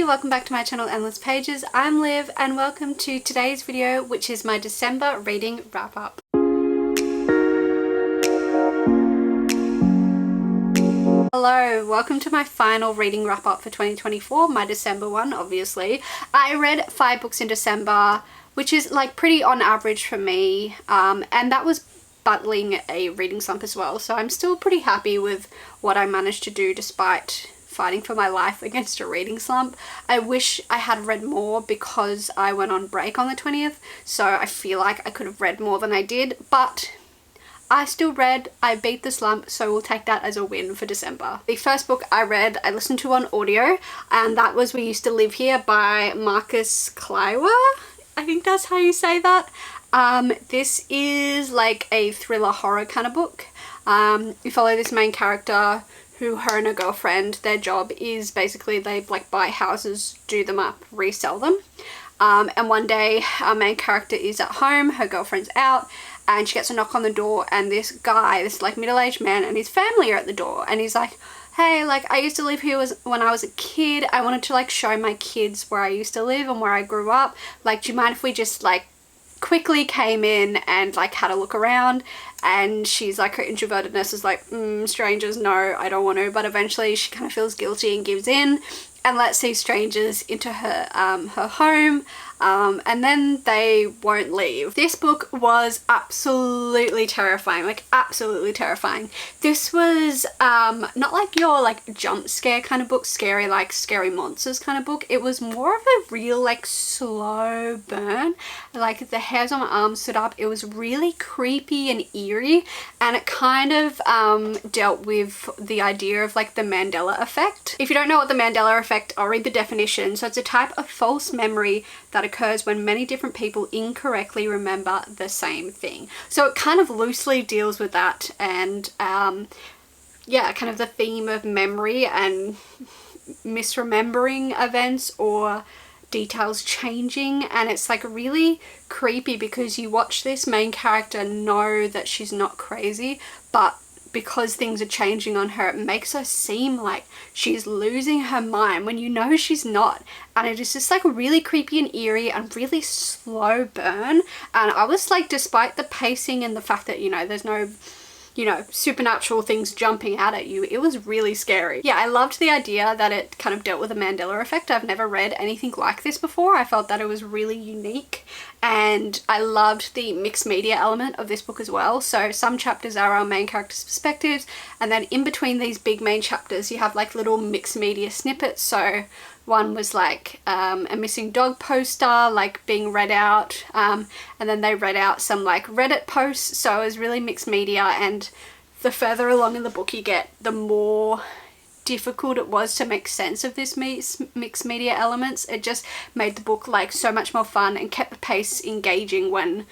Hey, welcome back to my channel Endless Pages. I'm Liv and welcome to today's video, which is my December reading wrap up. Hello, welcome to my final reading wrap up for 2024, my December one obviously. I read 5 books in December, which is like pretty on average for me, and that was battling a reading slump as well, so I'm still pretty happy with what I managed to do despite fighting for my life against a reading slump. I wish I had read more because I went on break on the 20th, so I feel like I could have read more than I did, but I still read. I beat the slump, so we'll take that as a win for December. The first book I read, I listened to on audio, and that was We Used to Live Here by Marcus Kleiwer. I think that's how you say that. This is like a thriller horror kind of book. You follow this main character who, her and her girlfriend, their job is basically they like buy houses, do them up, resell them. And one day our main character is at home, her girlfriend's out, and she gets a knock on the door, and this guy, this like middle-aged man and his family are at the door, and he's like, hey, like I used to live here when I was a kid. I wanted to like show my kids where I used to live and where I grew up. Like, do you mind if we just like quickly came in and like had a look around? And she's like, her introvertedness is like, strangers, no, I don't want to. But eventually she kind of feels guilty and gives in and lets these strangers into her her home, and then they won't leave. This book was absolutely terrifying, like absolutely terrifying. This was not like your like jump scare kind of book, scary like scary monsters kind of book. It was more of a real like slow burn. Like the hairs on my arms stood up. It was really creepy and eerie, and it kind of dealt with the idea of like the Mandela effect. If you don't know what the Mandela effect, I'll read the definition. So it's a type of false memory that occurs when many different people incorrectly remember the same thing. So it kind of loosely deals with that, and yeah, kind of the theme of memory and misremembering events or details changing. And it's like really creepy because you watch this main character know that she's not crazy, but because things are changing on her, it makes her seem like she's losing her mind when you know she's not. And it is just like really creepy and eerie and really slow burn. And I was like, despite the pacing and the fact that, you know, there's no, you know, supernatural things jumping out at you, it was really scary. Yeah, I loved the idea that it kind of dealt with the Mandela effect. I've never read anything like this before. I felt that it was really unique, and I loved the mixed media element of this book as well. So some chapters are our main character's perspectives, and then in between these big main chapters you have like little mixed media snippets. So one was like a missing dog poster like being read out, and then they read out some like Reddit posts. So it was really mixed media, and the further along in the book you get, the more difficult it was to make sense of this mixed media elements. It just made the book like so much more fun and kept the pace engaging when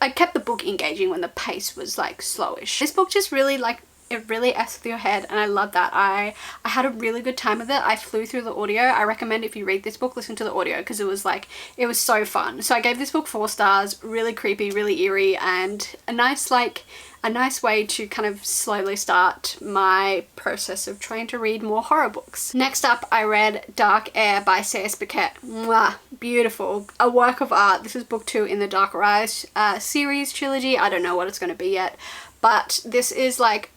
the pace was like slowish. This book just really like, it really F's with your head, and I love that. I had a really good time with it. I flew through the audio. I recommend if you read this book, listen to the audio, because it was so fun. So I gave this book 4 stars. Really creepy, really eerie, and a nice way to kind of slowly start my process of trying to read more horror books. Next up, I read Dark Air by C.S. Beckett. Mwah, beautiful. A work of art. This is book 2 in the Dark Rise series trilogy. I don't know what it's going to be yet, but this is like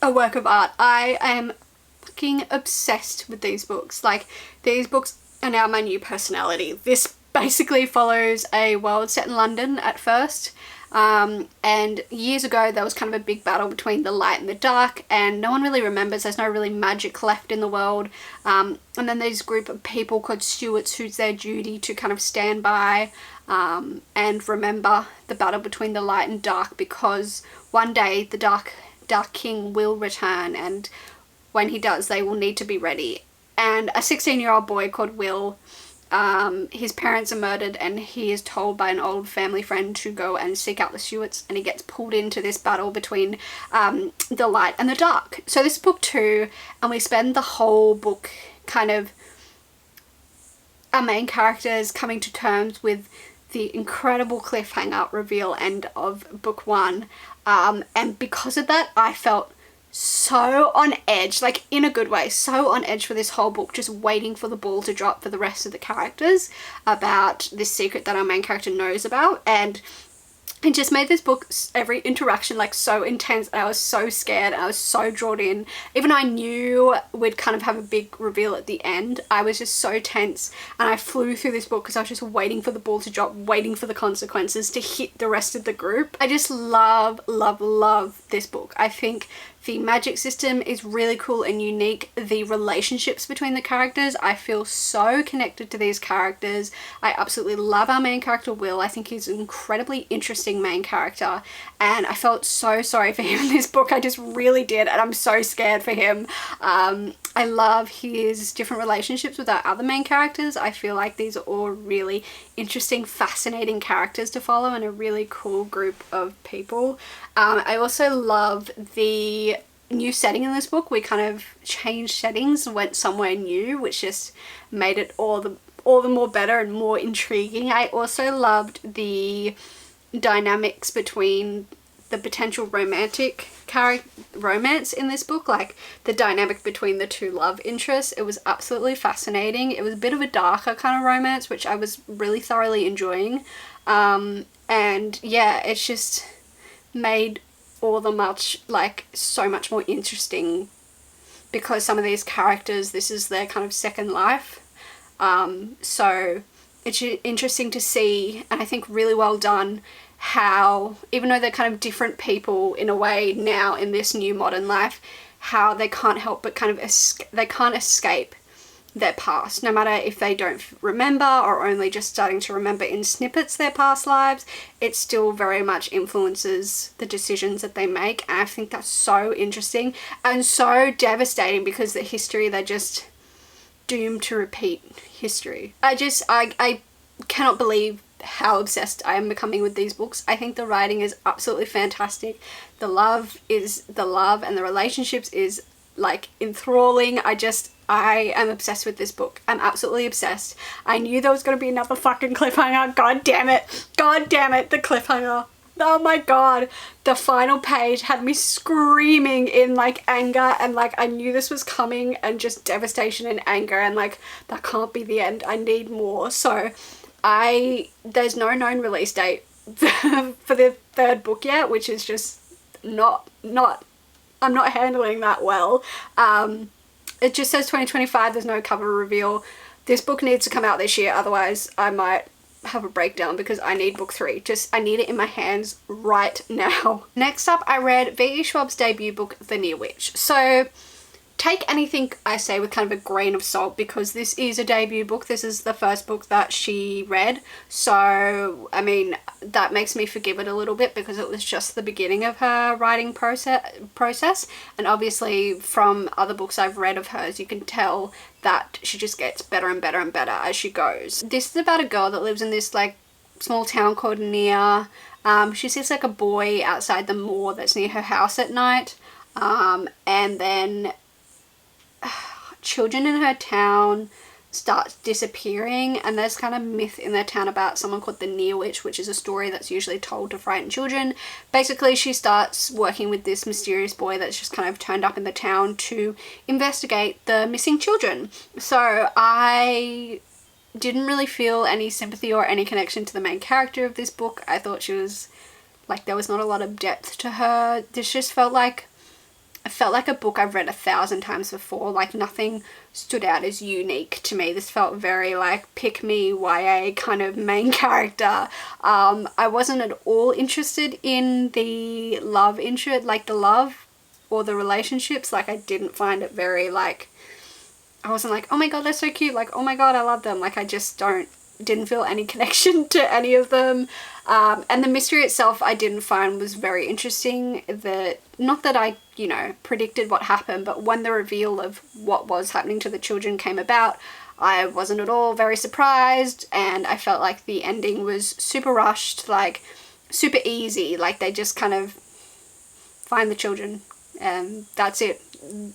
a work of art. I am fucking obsessed with these books. Like, these books are now my new personality. This basically follows a world set in London at first. And years ago there was kind of a big battle between the light and the dark, and no one really remembers. There's no really magic left in the world. And then there's a group of people called stewards whose their duty to kind of stand by and remember the battle between the light and dark, because one day the Dark King will return, and when he does they will need to be ready. And a 16-year-old boy called Will, his parents are murdered, and he is told by an old family friend to go and seek out the stewards, and he gets pulled into this battle between the light and the dark. So this is book 2, and we spend the whole book kind of our main characters coming to terms with the incredible cliffhanger reveal end of book 1, and because of that I felt so on edge, like in a good way, so on edge for this whole book, just waiting for the ball to drop for the rest of the characters about this secret that our main character knows about. And it just made this book, every interaction, like so intense. I was so scared. I was so drawn in. Even though I knew we'd kind of have a big reveal at the end, I was just so tense, and I flew through this book because I was just waiting for the ball to drop, waiting for the consequences to hit the rest of the group. I just love, love, love this book. I think the magic system is really cool and unique. The relationships between the characters, I feel so connected to these characters. I absolutely love our main character, Will. I think he's an incredibly interesting main character, and I felt so sorry for him in this book. I just really did, and I'm so scared for him. I love his different relationships with our other main characters. I feel like these are all really interesting, fascinating characters to follow, and a really cool group of people. I also love the new setting in this book. We kind of changed settings and went somewhere new, which just made it all the more better and more intriguing. I also loved the dynamics between the potential romantic romance in this book, like the dynamic between the two love interests. It was absolutely fascinating. It was a bit of a darker kind of romance, which I was really thoroughly enjoying. And yeah, it's just made all the much, like, so much more interesting, because some of these characters, this is their kind of second life. So it's interesting to see, and I think really well done, how even though they're kind of different people in a way now in this new modern life, how they can't help but kind of they can't escape their past, no matter if they don't remember or only just starting to remember in snippets their past lives. It still very much influences the decisions that they make, and I think that's so interesting and so devastating, because the history, they're just doomed to repeat history. I cannot believe how obsessed I am becoming with these books. I think the writing is absolutely fantastic. The love is the love, and the relationships is like enthralling. I am obsessed with this book. I'm absolutely obsessed. I knew there was going to be another fucking cliffhanger. God damn it. God damn it. The cliffhanger. Oh my god. The final page had me screaming in like anger, and like I knew this was coming, and just devastation and anger, and like that can't be the end. I need more. So there's no known release date for the third book yet, which is just not I'm not handling that well. It just says 2025, there's no cover reveal. This book needs to come out this year, otherwise I might have a breakdown, because I need book 3. I need it in my hands right now. Next up, I read V.E. Schwab's debut book, The Near Witch. So take anything I say with kind of a grain of salt, because this is a debut book. This is the first book that she read. So, I mean, that makes me forgive it a little bit, because it was just the beginning of her writing process. And obviously from other books I've read of hers, you can tell that she just gets better and better and better as she goes. This is about a girl that lives in this like small town called Near. She sees like a boy outside the moor that's near her house at night. And then children in her town start disappearing, and there's kind of myth in their town about someone called the Near Witch, which is a story that's usually told to frighten children. Basically, she starts working with this mysterious boy that's just kind of turned up in the town to investigate the missing children. So I didn't really feel any sympathy or any connection to the main character of this book. I thought she was like, there was not a lot of depth to her. This just felt like a book I've read 1,000 times before. Like, nothing stood out as unique to me. This felt very like pick me YA kind of main character. I wasn't at all interested in the love interest, like the love or the relationships. Like, I didn't find it very like, I wasn't like, oh my god, they're so cute, like, oh my god, I love them. Like, I just didn't feel any connection to any of them. And the mystery itself I didn't find was very interesting. Not that I, predicted what happened, but when the reveal of what was happening to the children came about, I wasn't at all very surprised, and I felt like the ending was super rushed, like super easy. Like, they just kind of find the children and that's it.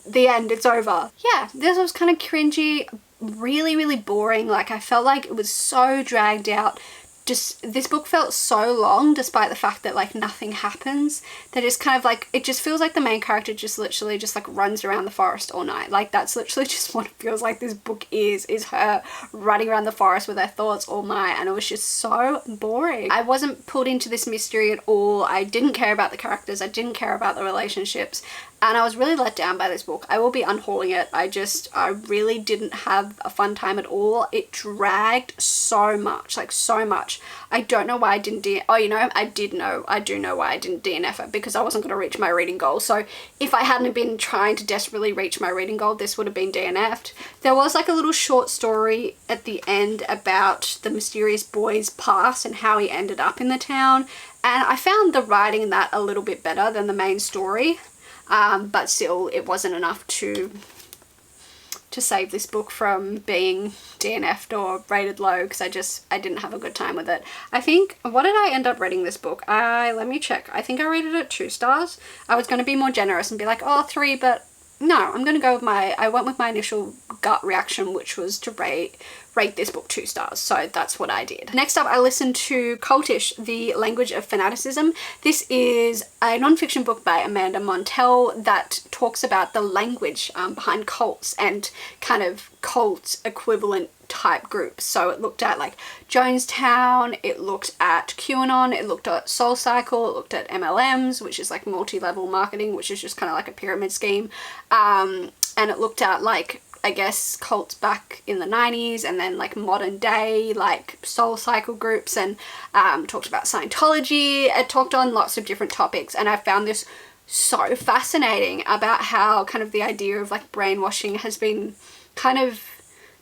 The end, it's over. Yeah, this was kind of cringy, really, really boring. Like, I felt like it was so dragged out, just, this book felt so long despite the fact that like nothing happens, that it's kind of like, it just feels like the main character just literally just like runs around the forest all night. Like that's literally just what it feels like this book is her running around the forest with her thoughts all night, and it was just so boring. I wasn't pulled into this mystery at all. I didn't care about the characters, I didn't care about the relationships, and I was really let down by this book. I will be unhauling it. I really didn't have a fun time at all. It dragged so much, like so much. I don't know why I didn't I do know why I didn't DNF it, because I wasn't going to reach my reading goal. So if I hadn't been trying to desperately reach my reading goal, this would have been DNF'd. There was like a little short story at the end about the mysterious boy's past and how he ended up in the town, and I found the writing in that a little bit better than the main story. But still, it wasn't enough to save this book from being DNF'd or rated low, because I didn't have a good time with it. I think, what did I end up rating this book? Let me check. I think I rated it 2 stars. I was going to be more generous and be like, oh, 3, but no, I'm going to go with I went with my initial gut reaction, which was to rate this book 2 stars. So that's what I did. Next up, I listened to Cultish, The Language of Fanaticism. This is a non-fiction book by Amanda Montell that talks about the language behind cults and kind of cult equivalent type groups. So it looked at like Jonestown, it looked at QAnon, it looked at Soul Cycle, it looked at MLMs, which is like multi-level marketing, which is just kind of like a pyramid scheme. And it looked at like, I guess, cults back in the 90s, and then like modern day like Soul Cycle groups, and talked about Scientology. It talked on lots of different topics, and I found this so fascinating about how kind of the idea of like brainwashing has been kind of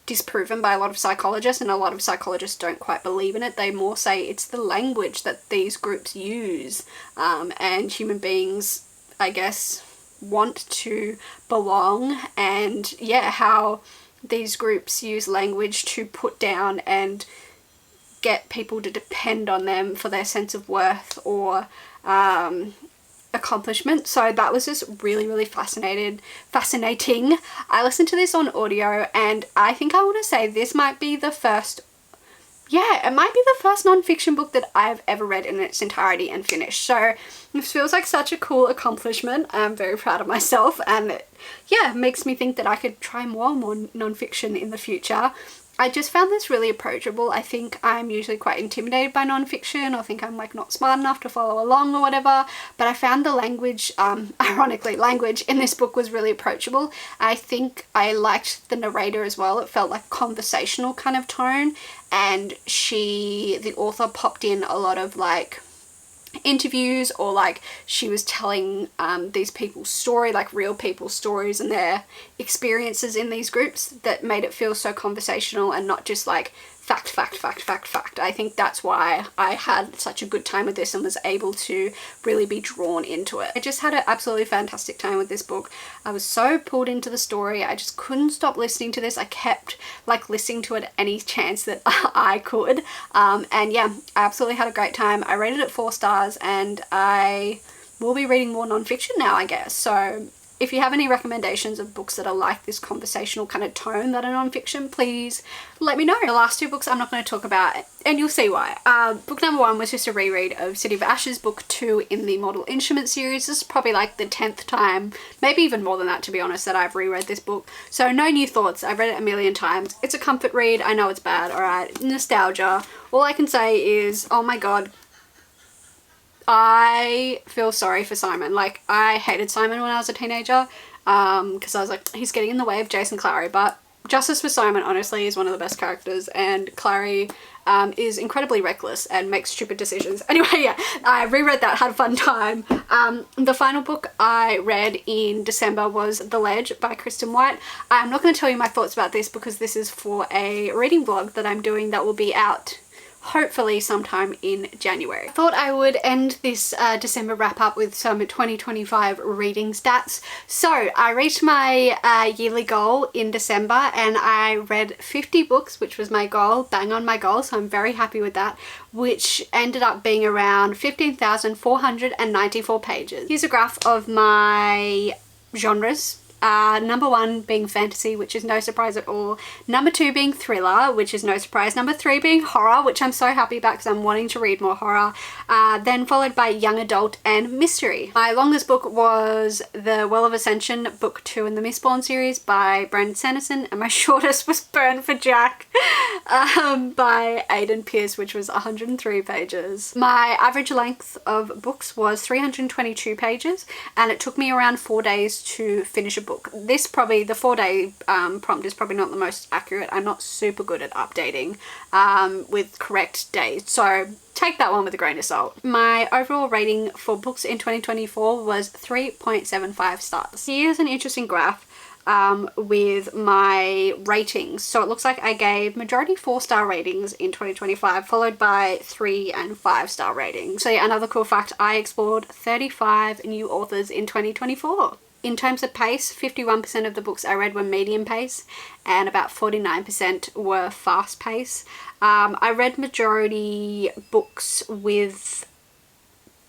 disproven by a lot of psychologists, and a lot of psychologists don't quite believe in it. They more say it's the language that these groups use, and human beings, I guess, want to belong, and yeah, how these groups use language to put down and get people to depend on them for their sense of worth or accomplishment. So that was just really, really fascinating. I listened to this on audio, and I think I want to say this might be the first non-fiction book that I've ever read in its entirety and finished. So this feels like such a cool accomplishment. I'm very proud of myself, and it makes me think that I could try more non-fiction in the future. I just found this really approachable. I think I'm usually quite intimidated by non-fiction, or think I'm like not smart enough to follow along or whatever, but I found the language, ironically, language in this book was really approachable. I think I liked the narrator as well. It felt like conversational kind of tone, and the author popped in a lot of like interviews, or like she was telling these people's story, like real people's stories and their experiences in these groups, that made it feel so conversational and not just like fact. I think that's why I had such a good time with this and was able to really be drawn into it. I just had an absolutely fantastic time with this book. I was so pulled into the story. I just couldn't stop listening to this. I kept like listening to it any chance that I could. And yeah, I absolutely had a great time. I rated it 4 stars, and I will be reading more non-fiction now, I guess. So if you have any recommendations of books that are like this conversational kind of tone that are non-fiction, please let me know. The last 2 books I'm not going to talk about, and you'll see why. Book number 1 was just a reread of City of Ashes, book 2 in the Mortal Instrument series. This is probably like the 10th time, maybe even more than that to be honest, that I've reread this book. So no new thoughts. I've read it a million times. It's a comfort read. I know it's bad, alright. Nostalgia. All I can say is, oh my god, I feel sorry for Simon. Like, I hated Simon when I was a teenager, because I was like, he's getting in the way of Jason Clary, but justice for Simon, honestly, is one of the best characters, and Clary is incredibly reckless and makes stupid decisions. Anyway, yeah, I reread that, had a fun time. The final book I read in December was The Ledge by Kristen White. I'm not going to tell you my thoughts about this because this is for a reading vlog that I'm doing that will be out hopefully sometime in January. I thought I would end this December wrap up with some 2025 reading stats. So I reached my yearly goal in December, and I read 50 books, which was my goal, bang on my goal, so I'm very happy with that, which ended up being around 15,494 pages. Here's a graph of my genres Number 1 being fantasy, which is no surprise at all. Number 2 being thriller, which is no surprise. Number 3 being horror, which I'm so happy about because I'm wanting to read more horror. Then followed by young adult and mystery. My longest book was The Well of Ascension, book 2 in the Mistborn series by Brandon Sanderson, and my shortest was Burn for Jack by Aidan Pierce, which was 103 pages. My average length of books was 322 pages, and it took me around 4 days to finish a book. This probably, the 4-day prompt is probably not the most accurate. I'm not super good at updating with correct days, so take that one with a grain of salt. My overall rating for books in 2024 was 3.75 stars. Here's an interesting graph with my ratings. So it looks like I gave majority 4-star ratings in 2025, followed by 3 and 5-star ratings. So yeah, another cool fact, I explored 35 new authors in 2024. In terms of pace, 51% of the books I read were medium pace and about 49% were fast pace. I read majority books with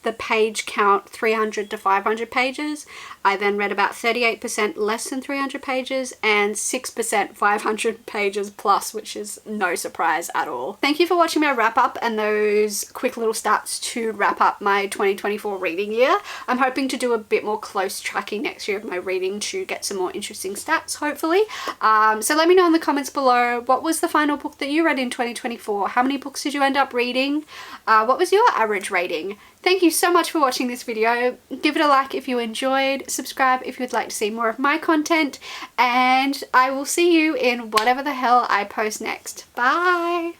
the page count 300 to 500 pages. I then read about 38% less than 300 pages and 6% 500 pages plus, which is no surprise at all. Thank you for watching my wrap up and those quick little stats to wrap up my 2024 reading year. I'm hoping to do a bit more close tracking next year of my reading to get some more interesting stats, hopefully. So let me know in the comments below, what was the final book that you read in 2024? How many books did you end up reading? What was your average rating? Thank you so much for watching this video. Give it a like if you enjoyed, subscribe if you would like to see more of my content, and I will see you in whatever the hell I post next. Bye!